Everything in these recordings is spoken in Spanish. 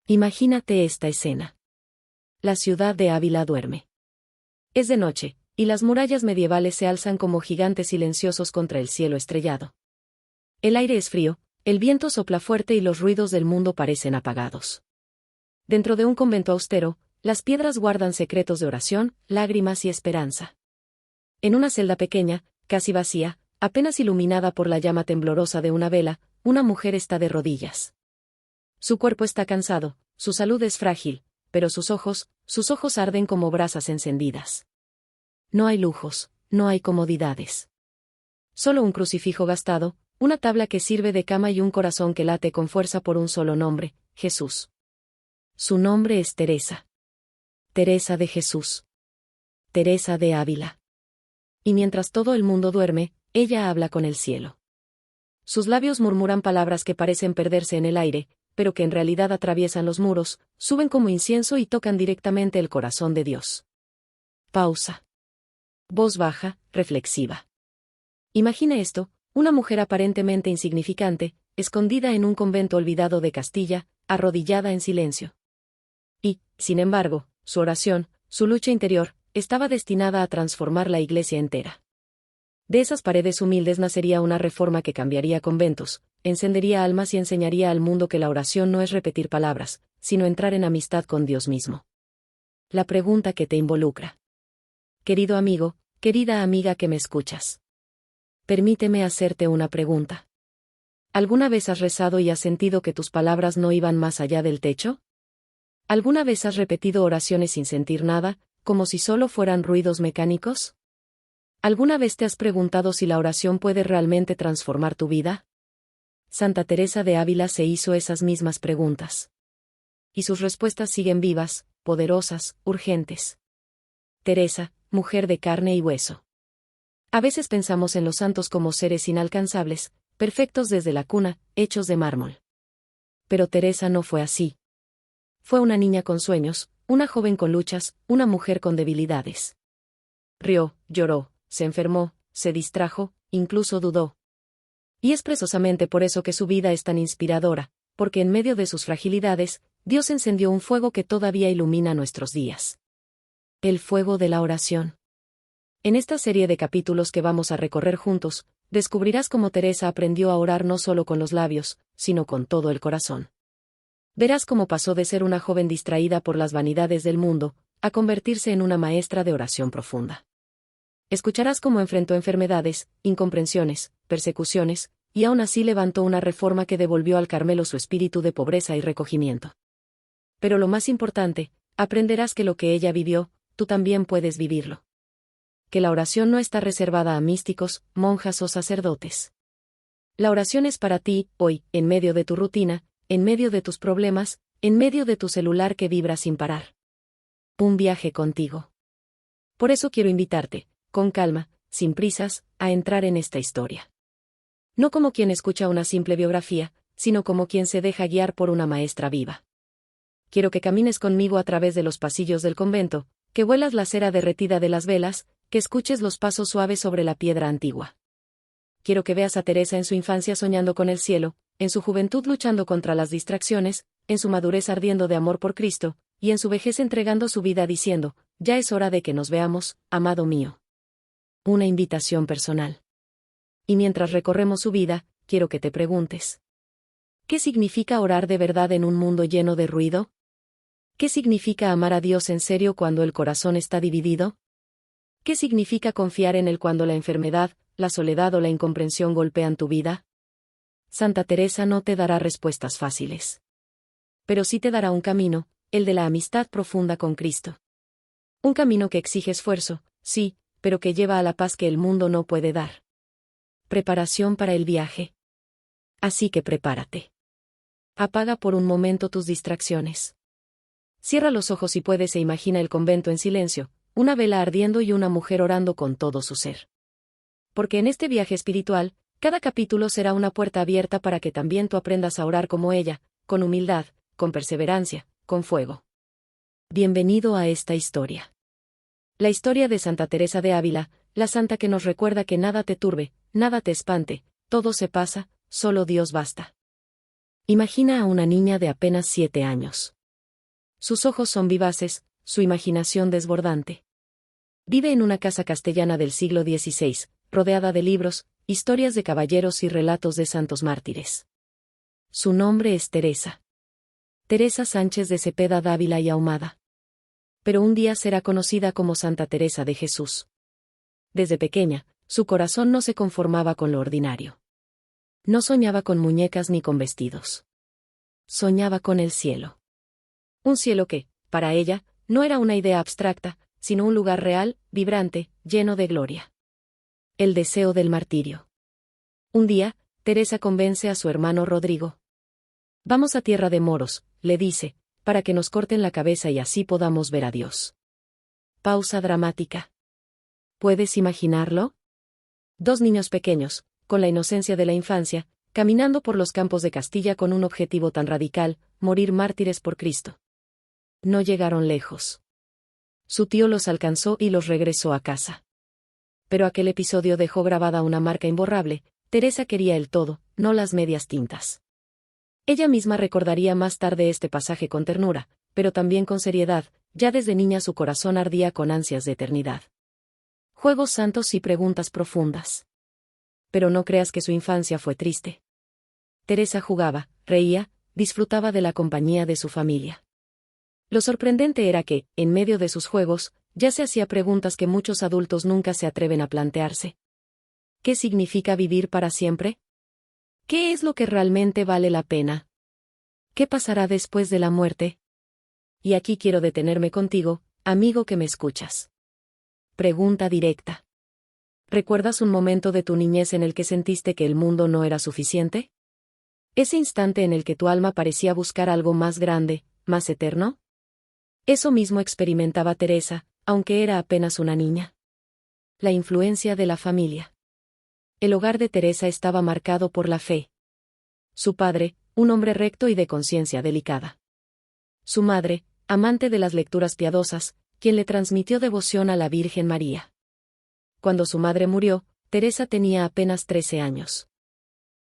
Imagínate esta escena. La ciudad de Ávila duerme. Es de noche, y las murallas medievales se alzan como gigantes silenciosos contra el cielo estrellado. El aire es frío, el viento sopla fuerte y los ruidos del mundo parecen apagados. Dentro de un convento austero, las piedras guardan secretos de oración, lágrimas y esperanza. En una celda pequeña, casi vacía, apenas iluminada por la llama temblorosa de una vela, una mujer está de rodillas. Su cuerpo está cansado, su salud es frágil, pero sus ojos arden como brasas encendidas. No hay lujos, no hay comodidades. Solo un crucifijo gastado, una tabla que sirve de cama y un corazón que late con fuerza por un solo nombre, Jesús. Su nombre es Teresa. Teresa de Jesús. Teresa de Ávila. Y mientras todo el mundo duerme, ella habla con el cielo. Sus labios murmuran palabras que parecen perderse en el aire, pero que en realidad atraviesan los muros, suben como incienso y tocan directamente el corazón de Dios. Pausa. Voz baja, reflexiva. Imagina esto, una mujer aparentemente insignificante, escondida en un convento olvidado de Castilla, arrodillada en silencio. Y, sin embargo, su oración, su lucha interior, estaba destinada a transformar la iglesia entera. De esas paredes humildes nacería una reforma que cambiaría conventos, encendería almas y enseñaría al mundo que la oración no es repetir palabras, sino entrar en amistad con Dios mismo. La pregunta que te involucra. Querido amigo, querida amiga que me escuchas. Permíteme hacerte una pregunta. ¿Alguna vez has rezado y has sentido que tus palabras no iban más allá del techo? ¿Alguna vez has repetido oraciones sin sentir nada, como si solo fueran ruidos mecánicos? ¿Alguna vez te has preguntado si la oración puede realmente transformar tu vida? Santa Teresa de Ávila se hizo esas mismas preguntas. Y sus respuestas siguen vivas, poderosas, urgentes. Teresa, mujer de carne y hueso. A veces pensamos en los santos como seres inalcanzables, perfectos desde la cuna, hechos de mármol. Pero Teresa no fue así. Fue una niña con sueños, una joven con luchas, una mujer con debilidades. Rió, lloró, se enfermó, se distrajo, incluso dudó. Y es precisamente por eso que su vida es tan inspiradora, porque en medio de sus fragilidades, Dios encendió un fuego que todavía ilumina nuestros días. El fuego de la oración. En esta serie de capítulos que vamos a recorrer juntos, descubrirás cómo Teresa aprendió a orar no solo con los labios, sino con todo el corazón. Verás cómo pasó de ser una joven distraída por las vanidades del mundo, a convertirse en una maestra de oración profunda. Escucharás cómo enfrentó enfermedades, incomprensiones, persecuciones, y aún así levantó una reforma que devolvió al Carmelo su espíritu de pobreza y recogimiento. Pero lo más importante, aprenderás que lo que ella vivió, tú también puedes vivirlo. Que la oración no está reservada a místicos, monjas o sacerdotes. La oración es para ti, hoy, en medio de tu rutina, en medio de tus problemas, en medio de tu celular que vibra sin parar. Un viaje contigo. Por eso quiero invitarte, con calma, sin prisas, a entrar en esta historia. No como quien escucha una simple biografía, sino como quien se deja guiar por una maestra viva. Quiero que camines conmigo a través de los pasillos del convento, que huelas la cera derretida de las velas, que escuches los pasos suaves sobre la piedra antigua. Quiero que veas a Teresa en su infancia soñando con el cielo, en su juventud luchando contra las distracciones, en su madurez ardiendo de amor por Cristo, y en su vejez entregando su vida diciendo, ya es hora de que nos veamos, amado mío. Una invitación personal. Y mientras recorremos su vida, quiero que te preguntes. ¿Qué significa orar de verdad en un mundo lleno de ruido? ¿Qué significa amar a Dios en serio cuando el corazón está dividido? ¿Qué significa confiar en Él cuando la enfermedad, la soledad o la incomprensión golpean tu vida? Santa Teresa no te dará respuestas fáciles. Pero sí te dará un camino, el de la amistad profunda con Cristo. Un camino que exige esfuerzo, sí, pero que lleva a la paz que el mundo no puede dar. Preparación para el viaje. Así que prepárate. Apaga por un momento tus distracciones. Cierra los ojos si puedes e imagina el convento en silencio, una vela ardiendo y una mujer orando con todo su ser. Porque en este viaje espiritual, cada capítulo será una puerta abierta para que también tú aprendas a orar como ella, con humildad, con perseverancia, con fuego. Bienvenido a esta historia. La historia de Santa Teresa de Ávila, la santa que nos recuerda que nada te turbe, nada te espante, todo se pasa, solo Dios basta. Imagina a una niña de apenas 7 años. Sus ojos son vivaces, su imaginación desbordante. Vive en una casa castellana del siglo XVI, rodeada de libros, historias de caballeros y relatos de santos mártires. Su nombre es Teresa. Teresa Sánchez de Cepeda Dávila y Ahumada. Pero un día será conocida como Santa Teresa de Jesús. Desde pequeña, su corazón no se conformaba con lo ordinario. No soñaba con muñecas ni con vestidos. Soñaba con el cielo. Un cielo que, para ella, no era una idea abstracta, sino un lugar real, vibrante, lleno de gloria. El deseo del martirio. Un día, Teresa convence a su hermano Rodrigo. Vamos a tierra de moros, le dice, para que nos corten la cabeza y así podamos ver a Dios. Pausa dramática. ¿Puedes imaginarlo? Dos niños pequeños, con la inocencia de la infancia, caminando por los campos de Castilla con un objetivo tan radical, morir mártires por Cristo. No llegaron lejos. Su tío los alcanzó y los regresó a casa. Pero aquel episodio dejó grabada una marca imborrable. Teresa quería el todo, no las medias tintas. Ella misma recordaría más tarde este pasaje con ternura, pero también con seriedad. Ya desde niña su corazón ardía con ansias de eternidad. Juegos santos y preguntas profundas. Pero no creas que su infancia fue triste. Teresa jugaba, reía, disfrutaba de la compañía de su familia. Lo sorprendente era que, en medio de sus juegos, ya se hacía preguntas que muchos adultos nunca se atreven a plantearse. ¿Qué significa vivir para siempre? ¿Qué es lo que realmente vale la pena? ¿Qué pasará después de la muerte? Y aquí quiero detenerme contigo, amigo que me escuchas. Pregunta directa. ¿Recuerdas un momento de tu niñez en el que sentiste que el mundo no era suficiente? ¿Ese instante en el que tu alma parecía buscar algo más grande, más eterno? Eso mismo experimentaba Teresa, aunque era apenas una niña. La influencia de la familia. El hogar de Teresa estaba marcado por la fe. Su padre, un hombre recto y de conciencia delicada. Su madre, amante de las lecturas piadosas, quien le transmitió devoción a la Virgen María. Cuando su madre murió, Teresa tenía apenas 13 años.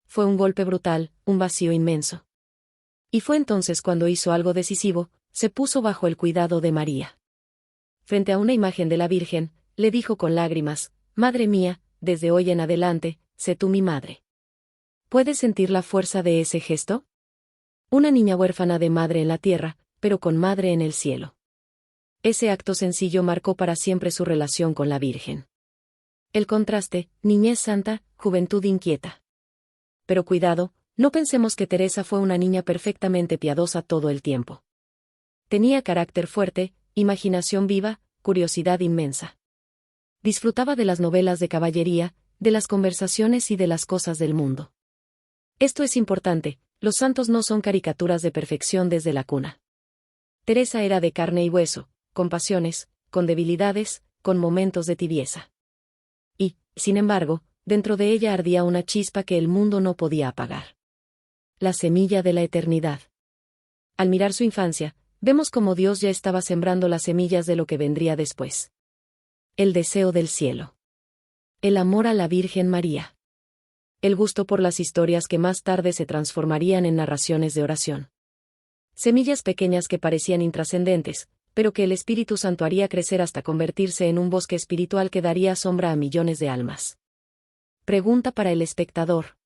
Fue un golpe brutal, un vacío inmenso. Y fue entonces cuando hizo algo decisivo. Se puso bajo el cuidado de María. Frente a una imagen de la Virgen, le dijo con lágrimas, «Madre mía, desde hoy en adelante, sé tú mi madre». ¿Puedes sentir la fuerza de ese gesto? Una niña huérfana de madre en la tierra, pero con madre en el cielo. Ese acto sencillo marcó para siempre su relación con la Virgen. El contraste, niñez santa, juventud inquieta. Pero cuidado, no pensemos que Teresa fue una niña perfectamente piadosa todo el tiempo. Tenía carácter fuerte, imaginación viva, curiosidad inmensa. Disfrutaba de las novelas de caballería, de las conversaciones y de las cosas del mundo. Esto es importante, los santos no son caricaturas de perfección desde la cuna. Teresa era de carne y hueso, con pasiones, con debilidades, con momentos de tibieza. Y, sin embargo, dentro de ella ardía una chispa que el mundo no podía apagar. La semilla de la eternidad. Al mirar su infancia, vemos cómo Dios ya estaba sembrando las semillas de lo que vendría después. El deseo del cielo. El amor a la Virgen María. El gusto por las historias que más tarde se transformarían en narraciones de oración. Semillas pequeñas que parecían intrascendentes, pero que el Espíritu Santo haría crecer hasta convertirse en un bosque espiritual que daría sombra a millones de almas. Pregunta para el espectador.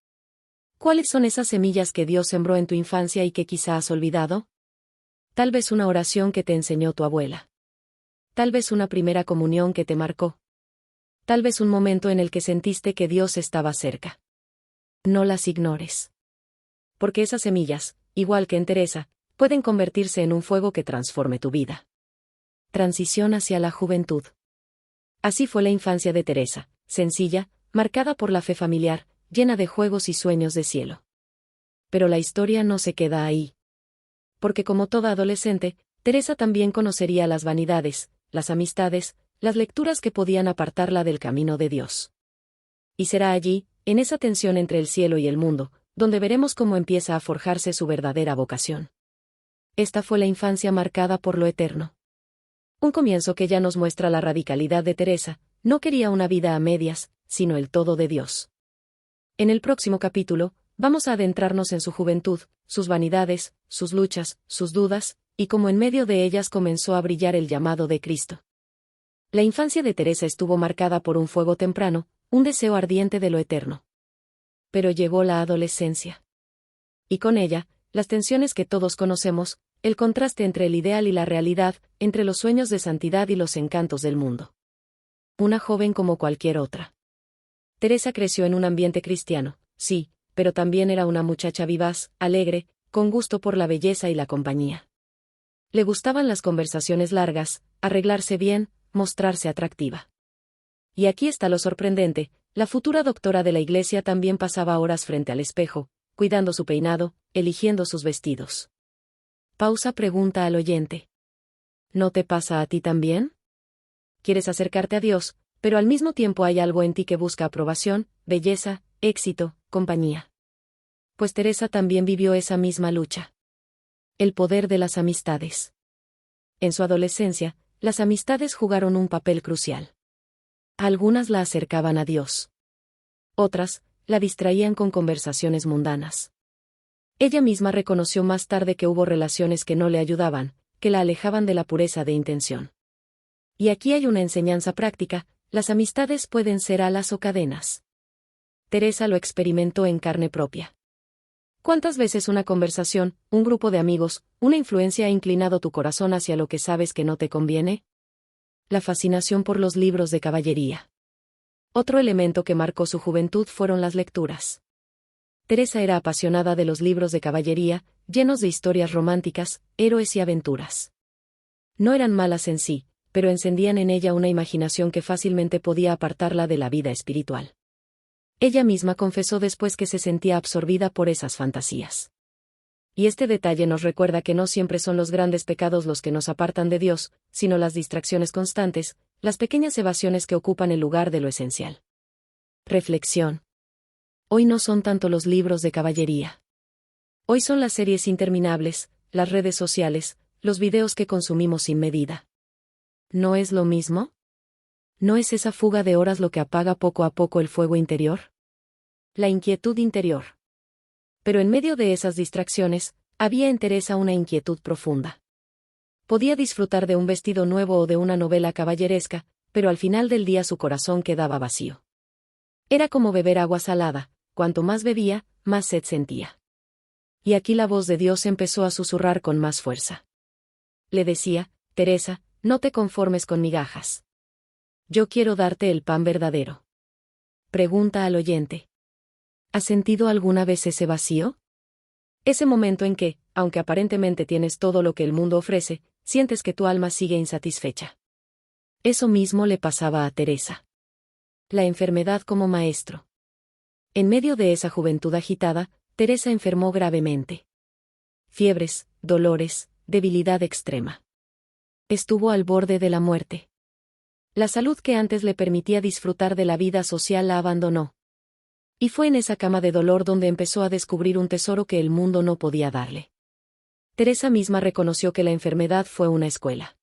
¿Cuáles son esas semillas que Dios sembró en tu infancia y que quizá has olvidado? Tal vez una oración que te enseñó tu abuela. Tal vez una primera comunión que te marcó. Tal vez un momento en el que sentiste que Dios estaba cerca. No las ignores. Porque esas semillas, igual que en Teresa, pueden convertirse en un fuego que transforme tu vida. Transición hacia la juventud. Así fue la infancia de Teresa, sencilla, marcada por la fe familiar, llena de juegos y sueños de cielo. Pero la historia no se queda ahí. Porque como toda adolescente, Teresa también conocería las vanidades, las amistades, las lecturas que podían apartarla del camino de Dios. Y será allí, en esa tensión entre el cielo y el mundo, donde veremos cómo empieza a forjarse su verdadera vocación. Esta fue la infancia marcada por lo eterno. Un comienzo que ya nos muestra la radicalidad de Teresa, no quería una vida a medias, sino el todo de Dios. En el próximo capítulo, vamos a adentrarnos en su juventud, sus vanidades, sus luchas, sus dudas, y como en medio de ellas comenzó a brillar el llamado de Cristo. La infancia de Teresa estuvo marcada por un fuego temprano, un deseo ardiente de lo eterno. Pero llegó la adolescencia. Y con ella, las tensiones que todos conocemos, el contraste entre el ideal y la realidad, entre los sueños de santidad y los encantos del mundo. Una joven como cualquier otra. Teresa creció en un ambiente cristiano, sí, pero también era una muchacha vivaz, alegre, con gusto por la belleza y la compañía. Le gustaban las conversaciones largas, arreglarse bien, mostrarse atractiva. Y aquí está lo sorprendente, la futura doctora de la iglesia también pasaba horas frente al espejo, cuidando su peinado, eligiendo sus vestidos. Pausa pregunta al oyente. ¿No te pasa a ti también? Quieres acercarte a Dios, pero al mismo tiempo hay algo en ti que busca aprobación, belleza, éxito, compañía. Pues Teresa también vivió esa misma lucha. El poder de las amistades. En su adolescencia, las amistades jugaron un papel crucial. Algunas la acercaban a Dios. Otras, la distraían con conversaciones mundanas. Ella misma reconoció más tarde que hubo relaciones que no le ayudaban, que la alejaban de la pureza de intención. Y aquí hay una enseñanza práctica, las amistades pueden ser alas o cadenas. Teresa lo experimentó en carne propia. ¿Cuántas veces una conversación, un grupo de amigos, una influencia ha inclinado tu corazón hacia lo que sabes que no te conviene? La fascinación por los libros de caballería. Otro elemento que marcó su juventud fueron las lecturas. Teresa era apasionada de los libros de caballería, llenos de historias románticas, héroes y aventuras. No eran malas en sí, pero encendían en ella una imaginación que fácilmente podía apartarla de la vida espiritual. Ella misma confesó después que se sentía absorbida por esas fantasías. Y este detalle nos recuerda que no siempre son los grandes pecados los que nos apartan de Dios, sino las distracciones constantes, las pequeñas evasiones que ocupan el lugar de lo esencial. Reflexión. Hoy no son tanto los libros de caballería. Hoy son las series interminables, las redes sociales, los videos que consumimos sin medida. ¿No es lo mismo? ¿No es esa fuga de horas lo que apaga poco a poco el fuego interior? La inquietud interior. Pero en medio de esas distracciones, había en Teresa una inquietud profunda. Podía disfrutar de un vestido nuevo o de una novela caballeresca, pero al final del día su corazón quedaba vacío. Era como beber agua salada, cuanto más bebía, más sed sentía. Y aquí la voz de Dios empezó a susurrar con más fuerza. Le decía, Teresa, no te conformes con migajas. Yo quiero darte el pan verdadero. Pregunta al oyente. ¿Has sentido alguna vez ese vacío? Ese momento en que, aunque aparentemente tienes todo lo que el mundo ofrece, sientes que tu alma sigue insatisfecha. Eso mismo le pasaba a Teresa. La enfermedad como maestro. En medio de esa juventud agitada, Teresa enfermó gravemente. Fiebres, dolores, debilidad extrema. Estuvo al borde de la muerte. La salud que antes le permitía disfrutar de la vida social la abandonó. Y fue en esa cama de dolor donde empezó a descubrir un tesoro que el mundo no podía darle. Teresa misma reconoció que la enfermedad fue una escuela.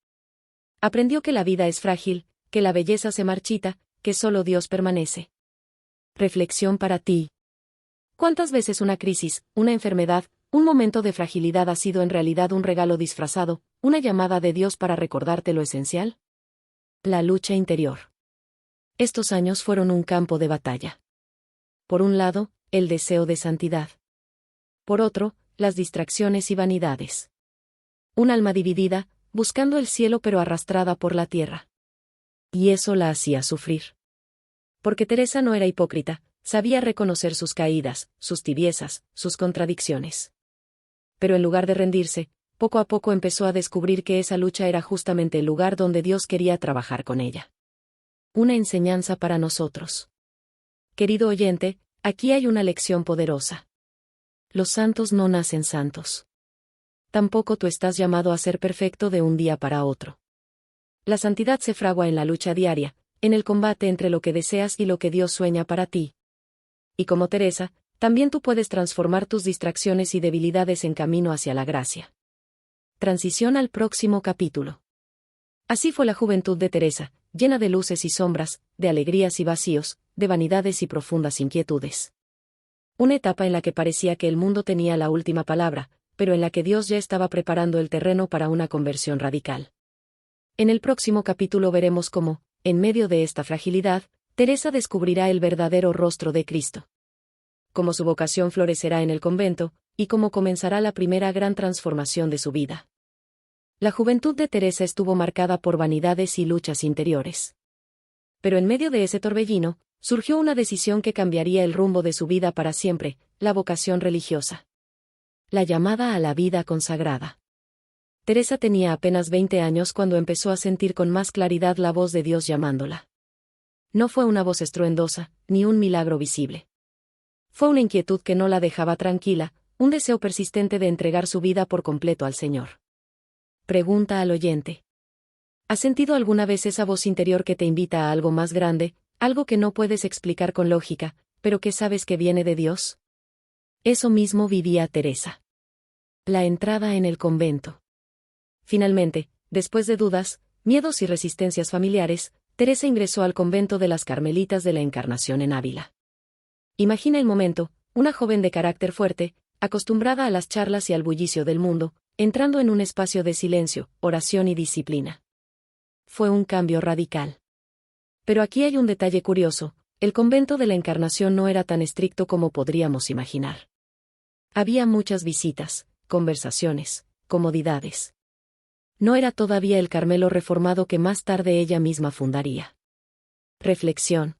Aprendió que la vida es frágil, que la belleza se marchita, que solo Dios permanece. Reflexión para ti. ¿Cuántas veces una crisis, una enfermedad, un momento de fragilidad ha sido en realidad un regalo disfrazado, una llamada de Dios para recordarte lo esencial? La lucha interior. Estos años fueron un campo de batalla. Por un lado, el deseo de santidad. Por otro, las distracciones y vanidades. Un alma dividida, buscando el cielo pero arrastrada por la tierra. Y eso la hacía sufrir. Porque Teresa no era hipócrita, sabía reconocer sus caídas, sus tibiezas, sus contradicciones. Pero en lugar de rendirse, poco a poco empezó a descubrir que esa lucha era justamente el lugar donde Dios quería trabajar con ella. Una enseñanza para nosotros. Querido oyente, aquí hay una lección poderosa. Los santos no nacen santos. Tampoco tú estás llamado a ser perfecto de un día para otro. La santidad se fragua en la lucha diaria, en el combate entre lo que deseas y lo que Dios sueña para ti. Y como Teresa, también tú puedes transformar tus distracciones y debilidades en camino hacia la gracia. Transición al próximo capítulo. Así fue la juventud de Teresa, llena de luces y sombras, de alegrías y vacíos, de vanidades y profundas inquietudes. Una etapa en la que parecía que el mundo tenía la última palabra, pero en la que Dios ya estaba preparando el terreno para una conversión radical. En el próximo capítulo veremos cómo, en medio de esta fragilidad, Teresa descubrirá el verdadero rostro de Cristo. Cómo su vocación florecerá en el convento, y cómo comenzará la primera gran transformación de su vida. La juventud de Teresa estuvo marcada por vanidades y luchas interiores. Pero en medio de ese torbellino, surgió una decisión que cambiaría el rumbo de su vida para siempre, la vocación religiosa. La llamada a la vida consagrada. Teresa tenía apenas 20 años cuando empezó a sentir con más claridad la voz de Dios llamándola. No fue una voz estruendosa, ni un milagro visible. Fue una inquietud que no la dejaba tranquila, un deseo persistente de entregar su vida por completo al Señor. Pregunta al oyente. ¿Has sentido alguna vez esa voz interior que te invita a algo más grande, algo que no puedes explicar con lógica, pero que sabes que viene de Dios? Eso mismo vivía Teresa. La entrada en el convento. Finalmente, después de dudas, miedos y resistencias familiares, Teresa ingresó al convento de las Carmelitas de la Encarnación en Ávila. Imagina el momento, una joven de carácter fuerte, acostumbrada a las charlas y al bullicio del mundo, entrando en un espacio de silencio, oración y disciplina. Fue un cambio radical. Pero aquí hay un detalle curioso, el convento de la Encarnación no era tan estricto como podríamos imaginar. Había muchas visitas, conversaciones, comodidades. No era todavía el Carmelo reformado que más tarde ella misma fundaría. Reflexión.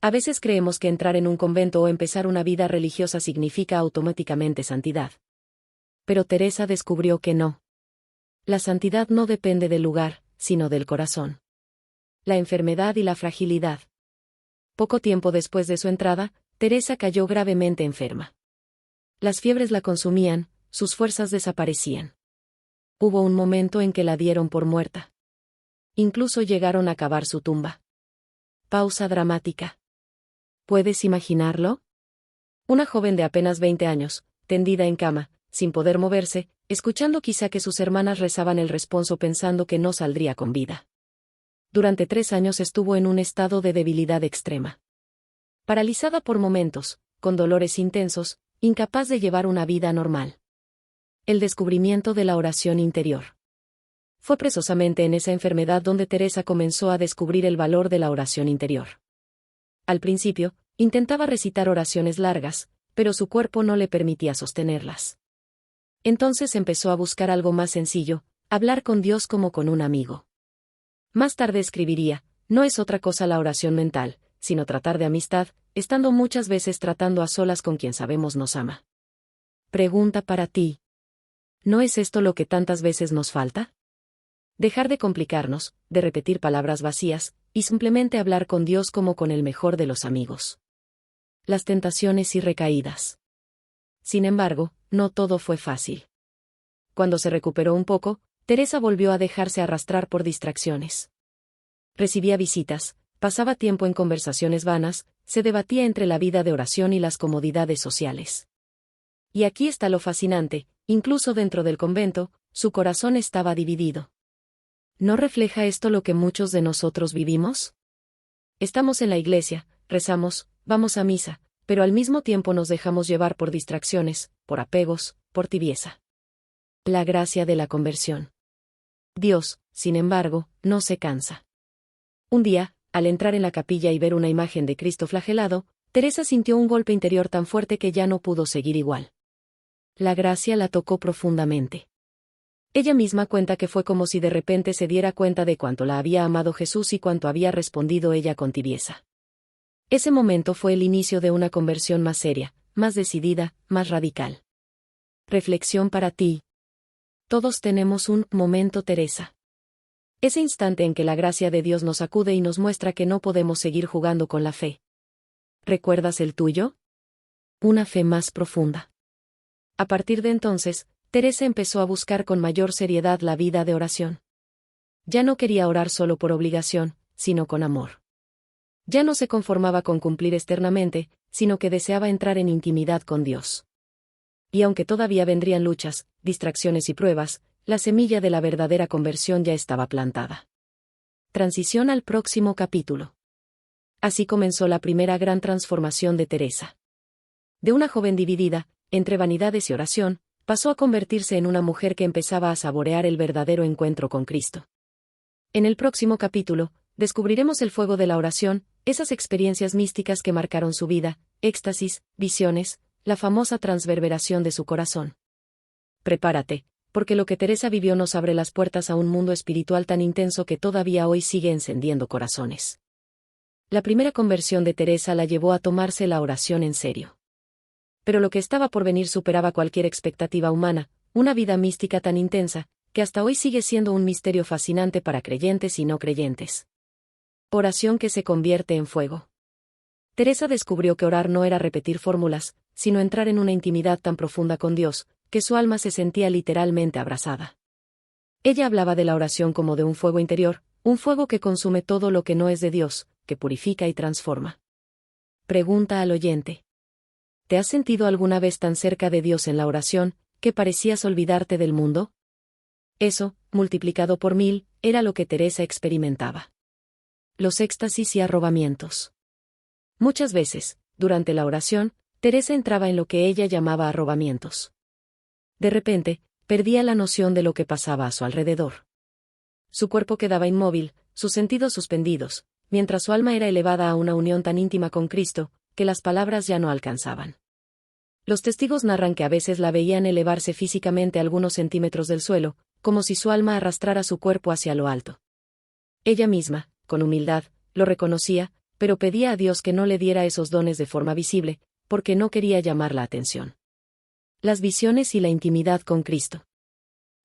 A veces creemos que entrar en un convento o empezar una vida religiosa significa automáticamente santidad. Pero Teresa descubrió que no. La santidad no depende del lugar, sino del corazón. La enfermedad y la fragilidad. Poco tiempo después de su entrada, Teresa cayó gravemente enferma. Las fiebres la consumían, sus fuerzas desaparecían. Hubo un momento en que la dieron por muerta. Incluso llegaron a cavar su tumba. Pausa dramática. ¿Puedes imaginarlo? Una joven de apenas 20 años, tendida en cama, sin poder moverse, escuchando quizá que sus hermanas rezaban el responso pensando que no saldría con vida. Durante 3 años estuvo en un estado de debilidad extrema. Paralizada por momentos, con dolores intensos, incapaz de llevar una vida normal. El descubrimiento de la oración interior. Fue precisamente en esa enfermedad donde Teresa comenzó a descubrir el valor de la oración interior. Al principio, intentaba recitar oraciones largas, pero su cuerpo no le permitía sostenerlas. Entonces empezó a buscar algo más sencillo, hablar con Dios como con un amigo. Más tarde escribiría, no es otra cosa la oración mental, sino tratar de amistad, estando muchas veces tratando a solas con quien sabemos nos ama. Pregunta para ti. ¿No es esto lo que tantas veces nos falta? Dejar de complicarnos, de repetir palabras vacías, y simplemente hablar con Dios como con el mejor de los amigos. Las tentaciones y recaídas. Sin embargo, no todo fue fácil. Cuando se recuperó un poco, Teresa volvió a dejarse arrastrar por distracciones. Recibía visitas, pasaba tiempo en conversaciones vanas, se debatía entre la vida de oración y las comodidades sociales. Y aquí está lo fascinante, incluso dentro del convento, su corazón estaba dividido. ¿No refleja esto lo que muchos de nosotros vivimos? Estamos en la iglesia, rezamos, vamos a misa, pero al mismo tiempo nos dejamos llevar por distracciones, por apegos, por tibieza. La gracia de la conversión. Dios, sin embargo, no se cansa. Un día, al entrar en la capilla y ver una imagen de Cristo flagelado, Teresa sintió un golpe interior tan fuerte que ya no pudo seguir igual. La gracia la tocó profundamente. Ella misma cuenta que fue como si de repente se diera cuenta de cuánto la había amado Jesús y cuánto había respondido ella con tibieza. Ese momento fue el inicio de una conversión más seria, más decidida, más radical. Reflexión para ti. Todos tenemos un momento Teresa. Ese instante en que la gracia de Dios nos acude y nos muestra que no podemos seguir jugando con la fe. ¿Recuerdas el tuyo? Una fe más profunda. A partir de entonces, Teresa empezó a buscar con mayor seriedad la vida de oración. Ya no quería orar solo por obligación, sino con amor. Ya no se conformaba con cumplir externamente, sino que deseaba entrar en intimidad con Dios. Y aunque todavía vendrían luchas, distracciones y pruebas, la semilla de la verdadera conversión ya estaba plantada. Transición al próximo capítulo. Así comenzó la primera gran transformación de Teresa. De una joven dividida, entre vanidades y oración, pasó a convertirse en una mujer que empezaba a saborear el verdadero encuentro con Cristo. En el próximo capítulo, descubriremos el fuego de la oración, esas experiencias místicas que marcaron su vida, éxtasis, visiones, la famosa transverberación de su corazón. Prepárate, porque lo que Teresa vivió nos abre las puertas a un mundo espiritual tan intenso que todavía hoy sigue encendiendo corazones. La primera conversión de Teresa la llevó a tomarse la oración en serio. Pero lo que estaba por venir superaba cualquier expectativa humana, una vida mística tan intensa, que hasta hoy sigue siendo un misterio fascinante para creyentes y no creyentes. Oración que se convierte en fuego. Teresa descubrió que orar no era repetir fórmulas, sino entrar en una intimidad tan profunda con Dios, que su alma se sentía literalmente abrazada. Ella hablaba de la oración como de un fuego interior, un fuego que consume todo lo que no es de Dios, que purifica y transforma. Pregunta al oyente. ¿Te has sentido alguna vez tan cerca de Dios en la oración, que parecías olvidarte del mundo? Eso, multiplicado por 1000, era lo que Teresa experimentaba. Los éxtasis y arrobamientos. Muchas veces, durante la oración, Teresa entraba en lo que ella llamaba arrobamientos. De repente, perdía la noción de lo que pasaba a su alrededor. Su cuerpo quedaba inmóvil, sus sentidos suspendidos, mientras su alma era elevada a una unión tan íntima con Cristo, que las palabras ya no alcanzaban. Los testigos narran que a veces la veían elevarse físicamente algunos centímetros del suelo, como si su alma arrastrara su cuerpo hacia lo alto. Ella misma, con humildad, lo reconocía, pero pedía a Dios que no le diera esos dones de forma visible, porque no quería llamar la atención. Las visiones y la intimidad con Cristo.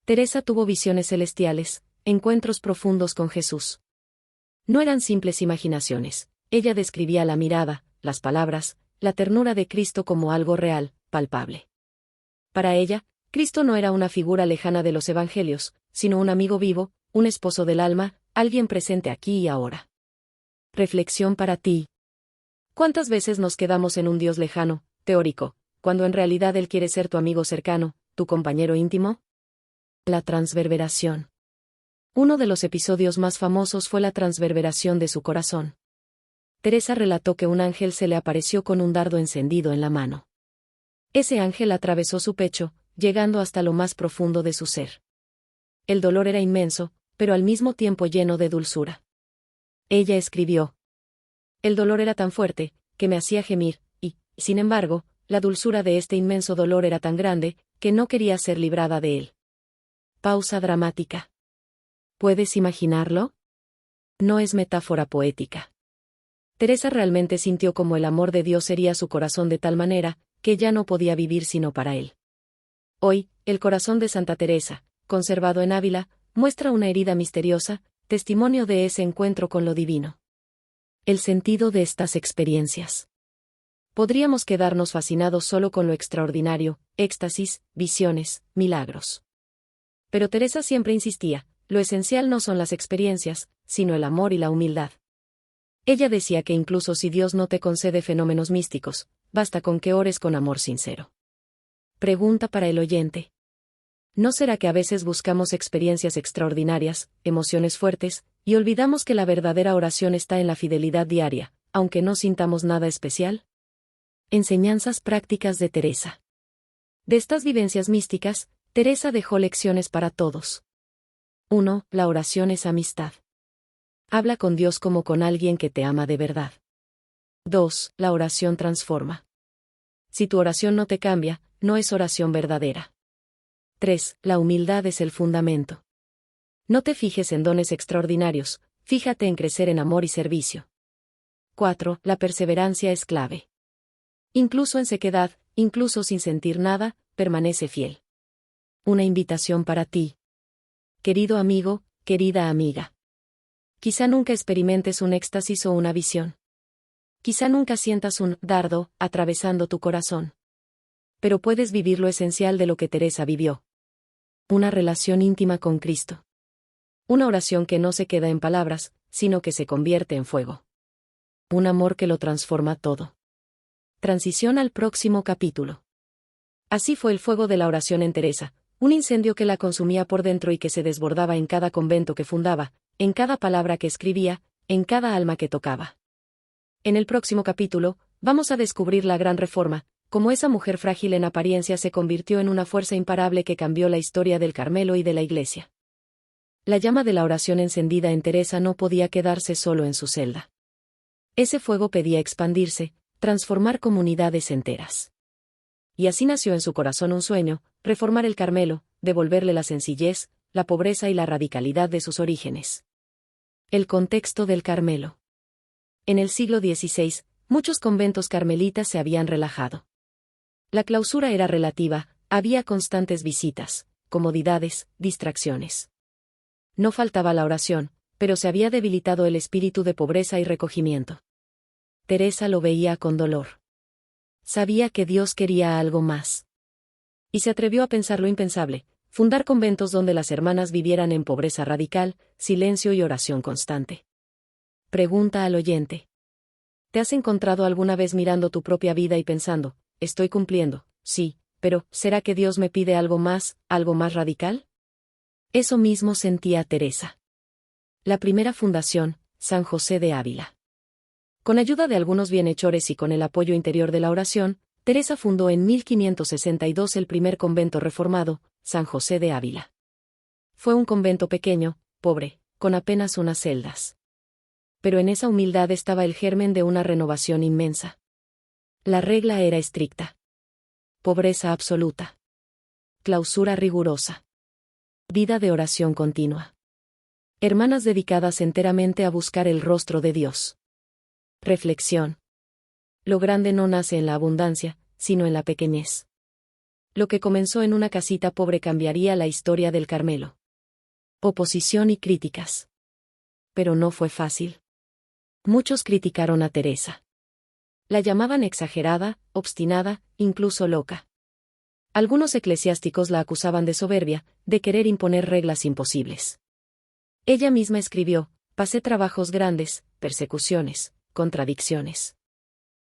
Teresa tuvo visiones celestiales, encuentros profundos con Jesús. No eran simples imaginaciones, ella describía la mirada, las palabras, la ternura de Cristo como algo real, palpable. Para ella, Cristo no era una figura lejana de los evangelios, sino un amigo vivo, un esposo del alma, alguien presente aquí y ahora. Reflexión para ti. ¿Cuántas veces nos quedamos en un Dios lejano, teórico, cuando en realidad Él quiere ser tu amigo cercano, tu compañero íntimo? La transverberación. Uno de los episodios más famosos fue la transverberación de su corazón. Teresa relató que un ángel se le apareció con un dardo encendido en la mano. Ese ángel atravesó su pecho, llegando hasta lo más profundo de su ser. El dolor era inmenso, pero al mismo tiempo lleno de dulzura. Ella escribió: el dolor era tan fuerte, que me hacía gemir, y, sin embargo, la dulzura de este inmenso dolor era tan grande, que no quería ser librada de él. Pausa dramática. ¿Puedes imaginarlo? No es metáfora poética. Teresa realmente sintió como el amor de Dios hería su corazón de tal manera, que ya no podía vivir sino para él. Hoy, el corazón de Santa Teresa, conservado en Ávila, muestra una herida misteriosa, testimonio de ese encuentro con lo divino. El sentido de estas experiencias. Podríamos quedarnos fascinados solo con lo extraordinario, éxtasis, visiones, milagros. Pero Teresa siempre insistía, lo esencial no son las experiencias, sino el amor y la humildad. Ella decía que incluso si Dios no te concede fenómenos místicos, basta con que ores con amor sincero. Pregunta para el oyente. ¿No será que a veces buscamos experiencias extraordinarias, emociones fuertes, y olvidamos que la verdadera oración está en la fidelidad diaria, aunque no sintamos nada especial? Enseñanzas prácticas de Teresa. De estas vivencias místicas, Teresa dejó lecciones para todos. 1. La oración es amistad. Habla con Dios como con alguien que te ama de verdad. 2. La oración transforma. Si tu oración no te cambia, no es oración verdadera. 3. La humildad es el fundamento. No te fijes en dones extraordinarios, fíjate en crecer en amor y servicio. 4. La perseverancia es clave. Incluso en sequedad, incluso sin sentir nada, permanece fiel. Una invitación para ti. Querido amigo, querida amiga. Quizá nunca experimentes un éxtasis o una visión. Quizá nunca sientas un dardo atravesando tu corazón. Pero puedes vivir lo esencial de lo que Teresa vivió. Una relación íntima con Cristo. Una oración que no se queda en palabras, sino que se convierte en fuego. Un amor que lo transforma todo. Transición al próximo capítulo. Así fue el fuego de la oración en Teresa, un incendio que la consumía por dentro y que se desbordaba en cada convento que fundaba, en cada palabra que escribía, en cada alma que tocaba. En el próximo capítulo, vamos a descubrir la gran reforma, como esa mujer frágil en apariencia se convirtió en una fuerza imparable que cambió la historia del Carmelo y de la Iglesia. La llama de la oración encendida en Teresa no podía quedarse solo en su celda. Ese fuego pedía expandirse, transformar comunidades enteras. Y así nació en su corazón un sueño: reformar el Carmelo, devolverle la sencillez, la pobreza y la radicalidad de sus orígenes. El contexto del Carmelo. En el siglo XVI, muchos conventos carmelitas se habían relajado. La clausura era relativa, había constantes visitas, comodidades, distracciones. No faltaba la oración, pero se había debilitado el espíritu de pobreza y recogimiento. Teresa lo veía con dolor. Sabía que Dios quería algo más. Y se atrevió a pensar lo impensable: fundar conventos donde las hermanas vivieran en pobreza radical, silencio y oración constante. Pregunta al oyente: ¿te has encontrado alguna vez mirando tu propia vida y pensando, estoy cumpliendo, sí, pero ¿será que Dios me pide algo más radical? Eso mismo sentía Teresa. La primera fundación, San José de Ávila. Con ayuda de algunos bienhechores y con el apoyo interior de la oración, Teresa fundó en 1562 el primer convento reformado, San José de Ávila. Fue un convento pequeño, pobre, con apenas unas celdas. Pero en esa humildad estaba el germen de una renovación inmensa. La regla era estricta. Pobreza absoluta. Clausura rigurosa. Vida de oración continua. Hermanas dedicadas enteramente a buscar el rostro de Dios. Reflexión. Lo grande no nace en la abundancia, sino en la pequeñez. Lo que comenzó en una casita pobre cambiaría la historia del Carmelo. Oposición y críticas. Pero no fue fácil. Muchos criticaron a Teresa. La llamaban exagerada, obstinada, incluso loca. Algunos eclesiásticos la acusaban de soberbia, de querer imponer reglas imposibles. Ella misma escribió: pasé trabajos grandes, persecuciones, contradicciones.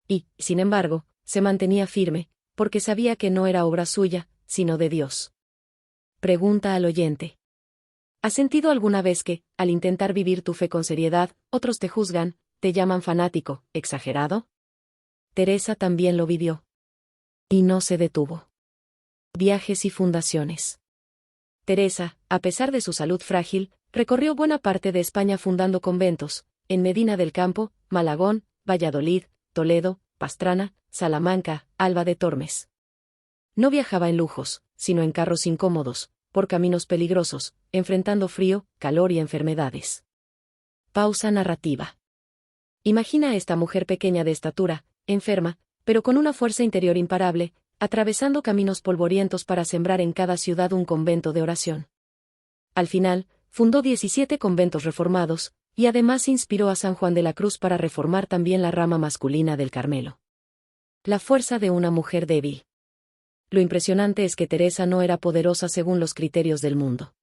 Y, sin embargo, se mantenía firme, porque sabía que no era obra suya, sino de Dios. Pregunta al oyente: ¿has sentido alguna vez que, al intentar vivir tu fe con seriedad, otros te juzgan, te llaman fanático, exagerado? Teresa también lo vivió. Y no se detuvo. Viajes y fundaciones. Teresa, a pesar de su salud frágil, recorrió buena parte de España fundando conventos, en Medina del Campo, Malagón, Valladolid, Toledo, Pastrana, Salamanca, Alba de Tormes. No viajaba en lujos, sino en carros incómodos, por caminos peligrosos, enfrentando frío, calor y enfermedades. Pausa narrativa. Imagina a esta mujer pequeña de estatura, enferma, pero con una fuerza interior imparable, atravesando caminos polvorientos para sembrar en cada ciudad un convento de oración. Al final, fundó 17 conventos reformados, y además inspiró a San Juan de la Cruz para reformar también la rama masculina del Carmelo. La fuerza de una mujer débil. Lo impresionante es que Teresa no era poderosa según los criterios del mundo.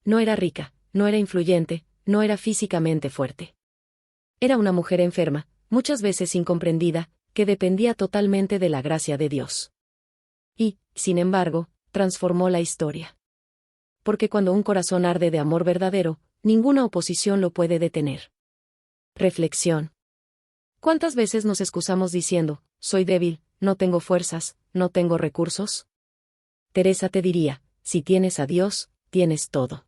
No era rica, no era influyente, no era físicamente fuerte. Era una mujer enferma, muchas veces incomprendida, que dependía totalmente de la gracia de Dios. Y, sin embargo, transformó la historia. Porque cuando un corazón arde de amor verdadero, ninguna oposición lo puede detener. Reflexión. ¿Cuántas veces nos excusamos diciendo, soy débil, no tengo fuerzas, no tengo recursos? Teresa te diría, si tienes a Dios, tienes todo.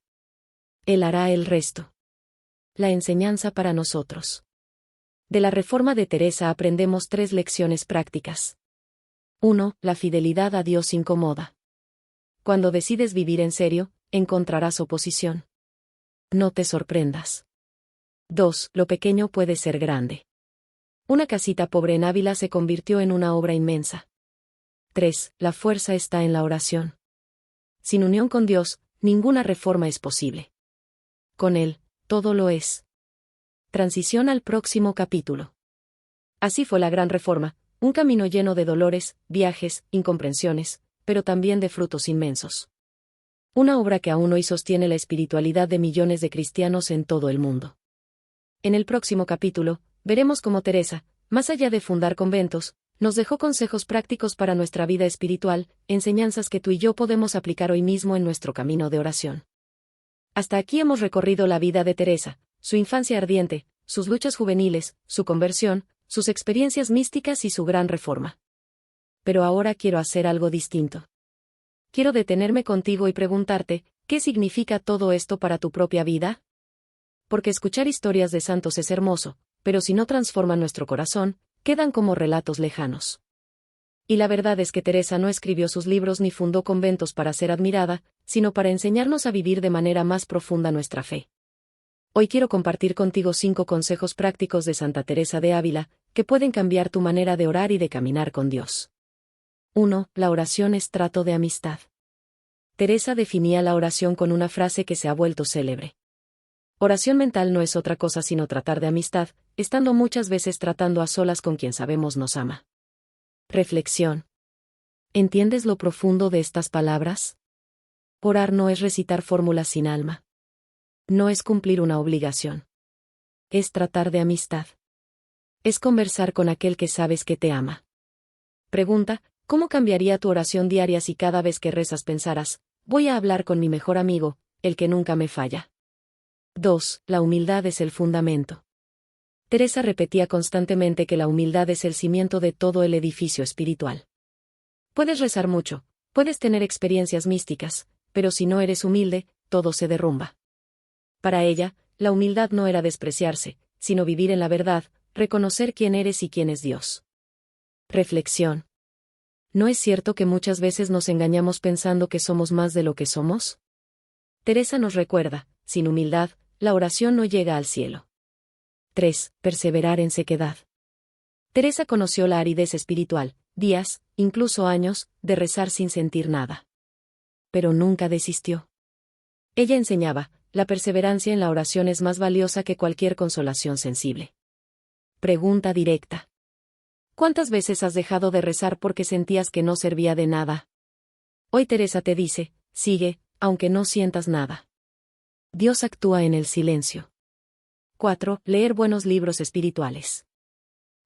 Él hará el resto. La enseñanza para nosotros. De la reforma de Teresa aprendemos 3 lecciones prácticas. 1. La fidelidad a Dios incomoda. Cuando decides vivir en serio, encontrarás oposición. No te sorprendas. 2. Lo pequeño puede ser grande. Una casita pobre en Ávila se convirtió en una obra inmensa. 3. La fuerza está en la oración. Sin unión con Dios, ninguna reforma es posible. Con Él, todo lo es. Transición al próximo capítulo. Así fue la gran reforma, un camino lleno de dolores, viajes, incomprensiones, pero también de frutos inmensos. Una obra que aún hoy sostiene la espiritualidad de millones de cristianos en todo el mundo. En el próximo capítulo, veremos cómo Teresa, más allá de fundar conventos, nos dejó consejos prácticos para nuestra vida espiritual, enseñanzas que tú y yo podemos aplicar hoy mismo en nuestro camino de oración. Hasta aquí hemos recorrido la vida de Teresa, su infancia ardiente, sus luchas juveniles, su conversión, sus experiencias místicas y su gran reforma. pero ahora quiero hacer algo distinto. Quiero detenerme contigo y preguntarte, ¿qué significa todo esto para tu propia vida? Porque escuchar historias de santos es hermoso, pero si no transforman nuestro corazón, quedan como relatos lejanos. Y la verdad es que Teresa no escribió sus libros ni fundó conventos para ser admirada, sino para enseñarnos a vivir de manera más profunda nuestra fe. Hoy quiero compartir contigo 5 consejos prácticos de Santa Teresa de Ávila, que pueden cambiar tu manera de orar y de caminar con Dios. 1. La oración es trato de amistad. Teresa definía la oración con una frase que se ha vuelto célebre. Oración mental no es otra cosa sino tratar de amistad, estando muchas veces tratando a solas con quien sabemos nos ama. Reflexión. ¿Entiendes lo profundo de estas palabras? Orar no es recitar fórmulas sin alma. No es cumplir una obligación. Es tratar de amistad. Es conversar con aquel que sabes que te ama. Pregunta, ¿cómo cambiaría tu oración diaria si cada vez que rezas pensaras, voy a hablar con mi mejor amigo, el que nunca me falla? 2. La humildad es el fundamento. Teresa repetía constantemente que la humildad es el cimiento de todo el edificio espiritual. Puedes rezar mucho, puedes tener experiencias místicas, pero si no eres humilde, todo se derrumba. Para ella, la humildad no era despreciarse, sino vivir en la verdad, reconocer quién eres y quién es Dios. Reflexión. ¿No es cierto que muchas veces nos engañamos pensando que somos más de lo que somos? Teresa nos recuerda, sin humildad, la oración no llega al cielo. 3. Perseverar en sequedad. Teresa conoció la aridez espiritual, días, incluso años, de rezar sin sentir nada. Pero nunca desistió. Ella enseñaba, la perseverancia en la oración es más valiosa que cualquier consolación sensible. Pregunta directa. ¿Cuántas veces has dejado de rezar porque sentías que no servía de nada? Hoy Teresa te dice, sigue, aunque no sientas nada. Dios actúa en el silencio. 4. Leer buenos libros espirituales.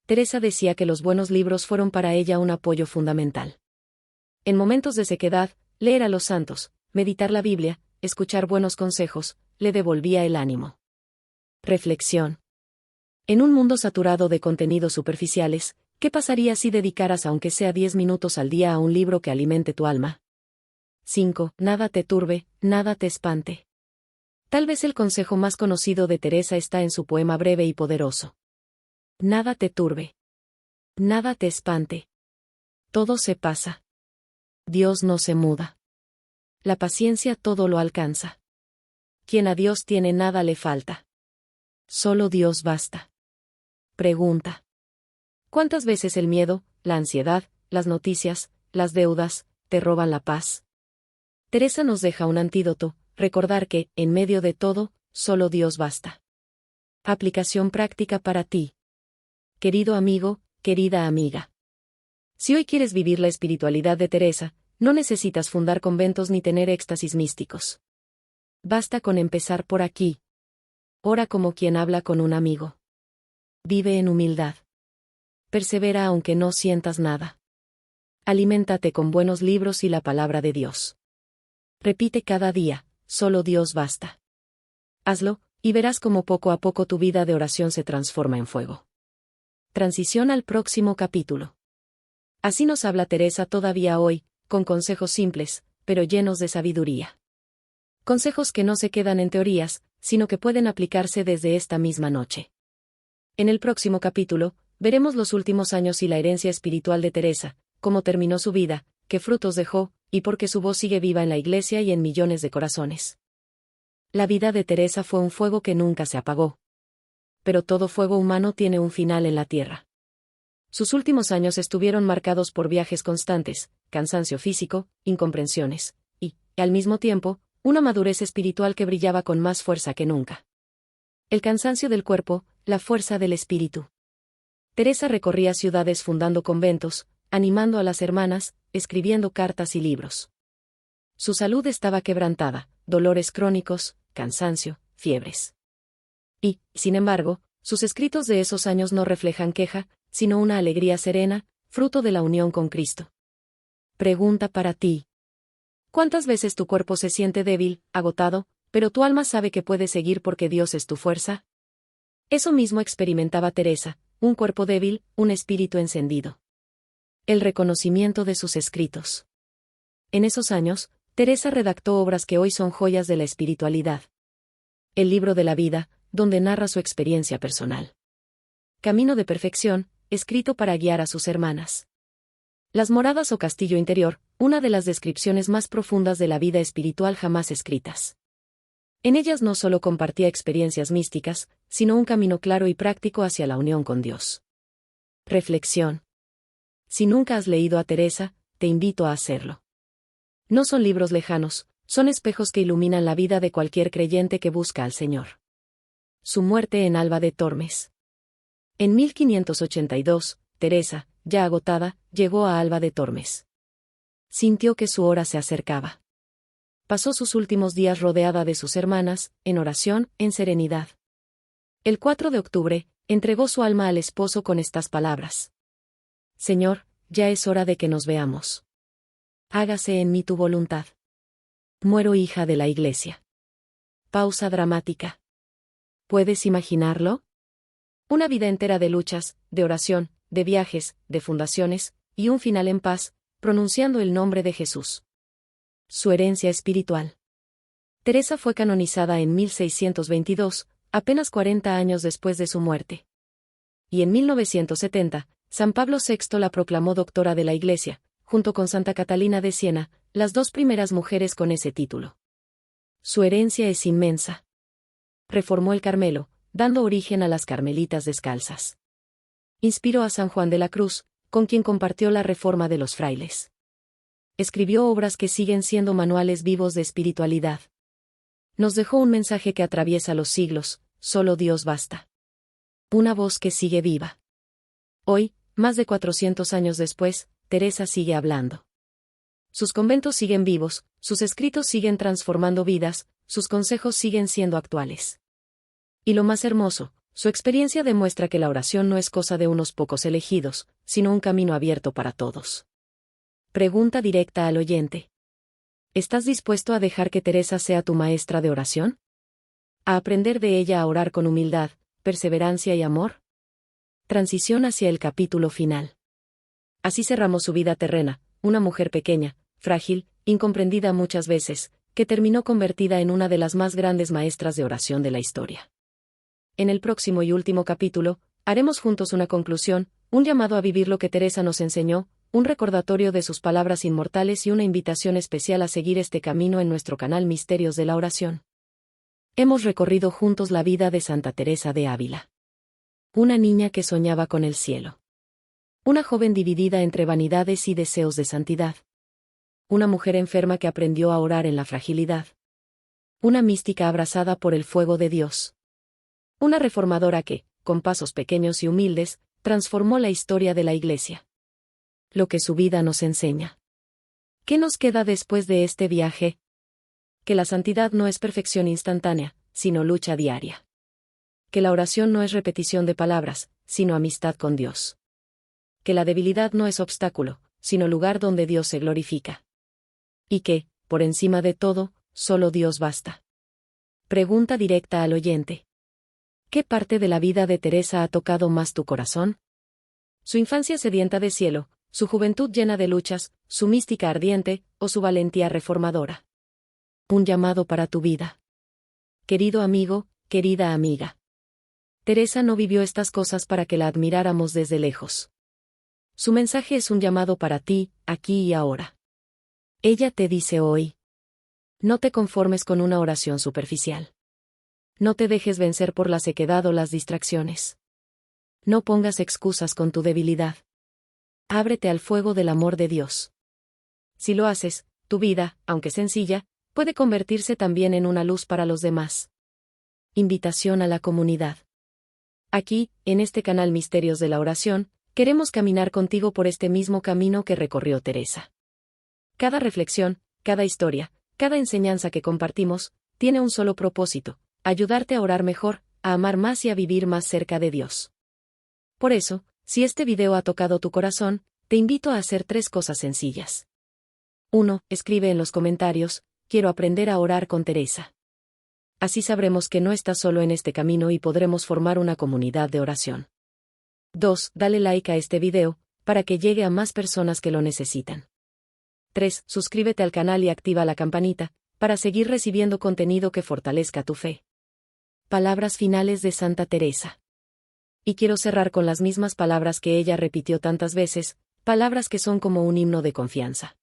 Teresa decía que los buenos libros fueron para ella un apoyo fundamental. En momentos de sequedad, leer a los santos, meditar la Biblia, escuchar buenos consejos, le devolvía el ánimo. Reflexión. En un mundo saturado de contenidos superficiales, ¿qué pasaría si dedicaras aunque sea 10 minutos al día a un libro que alimente tu alma? 5. Nada te turbe, nada te espante. Tal vez el consejo más conocido de Teresa está en su poema breve y poderoso. Nada te turbe. Nada te espante. Todo se pasa. Dios no se muda. La paciencia todo lo alcanza. Quien a Dios tiene nada le falta. Solo Dios basta. Pregunta. ¿Cuántas veces el miedo, la ansiedad, las noticias, las deudas, te roban la paz? Teresa nos deja un antídoto, recordar que, en medio de todo, solo Dios basta. Aplicación práctica para ti. Querido amigo, querida amiga. Si hoy quieres vivir la espiritualidad de Teresa, no necesitas fundar conventos ni tener éxtasis místicos. Basta con empezar por aquí. Ora como quien habla con un amigo. Vive en humildad. Persevera aunque no sientas nada. Aliméntate con buenos libros y la palabra de Dios. Repite cada día, solo Dios basta. Hazlo, y verás cómo poco a poco tu vida de oración se transforma en fuego. Transición al próximo capítulo. Así nos habla Teresa todavía hoy, con consejos simples, pero llenos de sabiduría. Consejos que no se quedan en teorías, sino que pueden aplicarse desde esta misma noche. En el próximo capítulo, veremos los últimos años y la herencia espiritual de Teresa, cómo terminó su vida, qué frutos dejó, y por qué su voz sigue viva en la Iglesia y en millones de corazones. La vida de Teresa fue un fuego que nunca se apagó. Pero todo fuego humano tiene un final en la tierra. Sus últimos años estuvieron marcados por viajes constantes, cansancio físico, incomprensiones, y, al mismo tiempo, una madurez espiritual que brillaba con más fuerza que nunca. El cansancio del cuerpo, la fuerza del espíritu. Teresa recorría ciudades fundando conventos, animando a las hermanas, escribiendo cartas y libros. Su salud estaba quebrantada, dolores crónicos, cansancio, fiebres. Y, sin embargo, sus escritos de esos años no reflejan queja, sino una alegría serena, fruto de la unión con Cristo. Pregunta para ti. ¿Cuántas veces tu cuerpo se siente débil, agotado, pero tu alma sabe que puede seguir porque Dios es tu fuerza? Eso mismo experimentaba Teresa, un cuerpo débil, un espíritu encendido. El reconocimiento de sus escritos. En esos años, Teresa redactó obras que hoy son joyas de la espiritualidad. El libro de la vida, donde narra su experiencia personal. Camino de perfección, escrito para guiar a sus hermanas. Las moradas o castillo interior, una de las descripciones más profundas de la vida espiritual jamás escritas. En ellas no solo compartía experiencias místicas, sino un camino claro y práctico hacia la unión con Dios. Reflexión. Si nunca has leído a Teresa, te invito a hacerlo. No son libros lejanos, son espejos que iluminan la vida de cualquier creyente que busca al Señor. Su muerte en Alba de Tormes. En 1582, Teresa, ya agotada, llegó a Alba de Tormes. Sintió que su hora se acercaba. Pasó sus últimos días rodeada de sus hermanas, en oración, en serenidad. El 4 de octubre, entregó su alma al esposo con estas palabras. Señor, ya es hora de que nos veamos. Hágase en mí tu voluntad. Muero hija de la Iglesia. Pausa dramática. ¿Puedes imaginarlo? Una vida entera de luchas, de oración, de viajes, de fundaciones, y un final en paz, pronunciando el nombre de Jesús. Su herencia espiritual. Teresa fue canonizada en 1622, apenas 40 años después de su muerte. Y en 1970, San Pablo VI la proclamó doctora de la Iglesia, junto con Santa Catalina de Siena, las dos primeras mujeres con ese título. Su herencia es inmensa. Reformó el Carmelo, dando origen a las Carmelitas Descalzas. Inspiró a San Juan de la Cruz, con quien compartió la reforma de los frailes. Escribió obras que siguen siendo manuales vivos de espiritualidad. Nos dejó un mensaje que atraviesa los siglos: solo Dios basta. Una voz que sigue viva. Hoy, más de 400 años después, Teresa sigue hablando. Sus conventos siguen vivos, sus escritos siguen transformando vidas, sus consejos siguen siendo actuales. Y lo más hermoso, su experiencia demuestra que la oración no es cosa de unos pocos elegidos, sino un camino abierto para todos. Pregunta directa al oyente. ¿Estás dispuesto a dejar que Teresa sea tu maestra de oración? ¿A aprender de ella a orar con humildad, perseverancia y amor? Transición hacia el capítulo final. Así cerramos su vida terrena, una mujer pequeña, frágil, incomprendida muchas veces, que terminó convertida en una de las más grandes maestras de oración de la historia. En el próximo y último capítulo, haremos juntos una conclusión, un llamado a vivir lo que Teresa nos enseñó, un recordatorio de sus palabras inmortales y una invitación especial a seguir este camino en nuestro canal Misterios de la Oración. Hemos recorrido juntos la vida de Santa Teresa de Ávila. Una niña que soñaba con el cielo. Una joven dividida entre vanidades y deseos de santidad. Una mujer enferma que aprendió a orar en la fragilidad. Una mística abrazada por el fuego de Dios. Una reformadora que, con pasos pequeños y humildes, transformó la historia de la Iglesia. Lo que su vida nos enseña. ¿Qué nos queda después de este viaje? Que la santidad no es perfección instantánea, sino lucha diaria. Que la oración no es repetición de palabras, sino amistad con Dios. Que la debilidad no es obstáculo, sino lugar donde Dios se glorifica. Y que, por encima de todo, solo Dios basta. Pregunta directa al oyente. ¿Qué parte de la vida de Teresa ha tocado más tu corazón? ¿Su infancia sedienta de cielo, su juventud llena de luchas, su mística ardiente, o su valentía reformadora? Un llamado para tu vida. Querido amigo, querida amiga. Teresa no vivió estas cosas para que la admiráramos desde lejos. Su mensaje es un llamado para ti, aquí y ahora. Ella te dice hoy: no te conformes con una oración superficial. No te dejes vencer por la sequedad o las distracciones. No pongas excusas con tu debilidad. Ábrete al fuego del amor de Dios. Si lo haces, tu vida, aunque sencilla, puede convertirse también en una luz para los demás. Invitación a la comunidad. Aquí, en este canal Misterios de la Oración, queremos caminar contigo por este mismo camino que recorrió Teresa. Cada reflexión, cada historia, cada enseñanza que compartimos, tiene un solo propósito: ayudarte a orar mejor, a amar más y a vivir más cerca de Dios. Por eso, si este video ha tocado tu corazón, te invito a hacer 3 cosas sencillas. 1. Escribe en los comentarios: quiero aprender a orar con Teresa. Así sabremos que no estás solo en este camino y podremos formar una comunidad de oración. 2. Dale like a este video, para que llegue a más personas que lo necesitan. 3. Suscríbete al canal y activa la campanita, para seguir recibiendo contenido que fortalezca tu fe. Palabras finales de Santa Teresa. Y quiero cerrar con las mismas palabras que ella repitió tantas veces, palabras que son como un himno de confianza.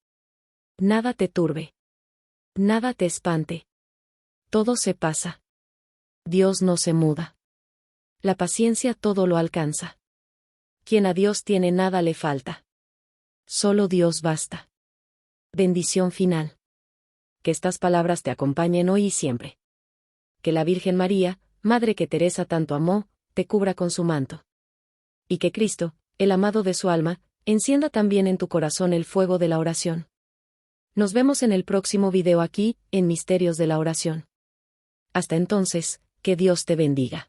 Nada te turbe. Nada te espante. Todo se pasa. Dios no se muda. La paciencia todo lo alcanza. Quien a Dios tiene nada le falta. Solo Dios basta. Bendición final. Que estas palabras te acompañen hoy y siempre. Que la Virgen María, Madre que Teresa tanto amó, te cubra con su manto. Y que Cristo, el amado de su alma, encienda también en tu corazón el fuego de la oración. Nos vemos en el próximo video aquí, en Misterios de la Oración. Hasta entonces, que Dios te bendiga.